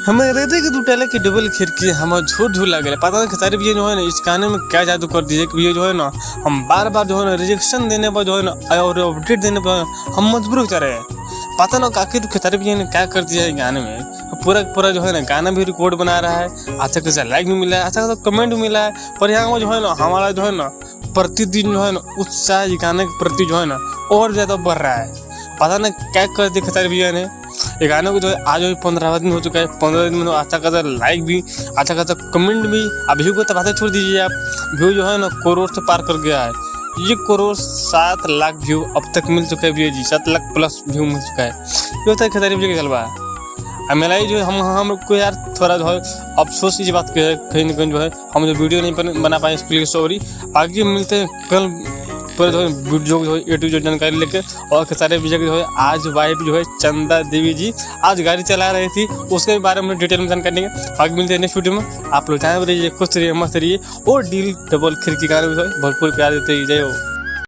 हमें रहते कि टूटे की डबल खिड़की हमें झूठ झूठ लगे पता नहीं सारी भी जो है ना इस गाने में क्या जादू कर दीजिए कि ये जो है ना हम बार बार जो है ना रिजेक्शन देने पर जो है ना और अपडेट देने पर हम मजबूर होते रहे। पता ना आखिर खितारी भी ने क्या कर दिया है गाने में। पूरा जो है ना गाना भी रिकॉर्ड बना रहा है, अच्छा खासा लाइक भी मिला है, अच्छा खासा कमेंट भी मिला है। पर यहाँ में जो है ना हमारा जो है ना प्रतिदिन जो है ना उत्साह गाने के प्रति जो है ना और ज़्यादा बढ़ रहा है। पता नहीं क्या कर दिया खितारी भैया ने। ये गाने को जो है आज 15 दिन हो चुका है। 15 दिन में अच्छा खासा लाइक भी, अच्छा खासा कमेंट भी। अभी को तो बातें छोड़ दीजिए आप, व्यू जो है ना करोड़ से पार कर गया है। ये करोड़ 7 लाख व्यू अब तक मिल चुका है भैया जी, 7 लाख प्लस व्यू मिल चुका है। ये होता है खितारी भैया का जलवा। अब मेरा ही जो हम को यार थोड़ा जो है अफसोस की बात कहीं ना कहीं जो है हम जो वीडियो नहीं बना पाए इसके लिए सॉरी। आगे मिलते हैं कल पूरे जो है वीडियो जो है ए टू जेड जानकारी लेकर। और सारे विजय जो है आज वाइफ जो है चंदा देवी जी आज गाड़ी चला रही थी, उसके बारे में डिटेल में जानकारी देंगे। आगे मिलते हैं नेक्स्ट वीडियो में। आप लोग चाहे रहिए, खुश रहिए, मस्त रहिए और डील डबल खिड़की गाने में भरपूर प्यार देते ही जय हो।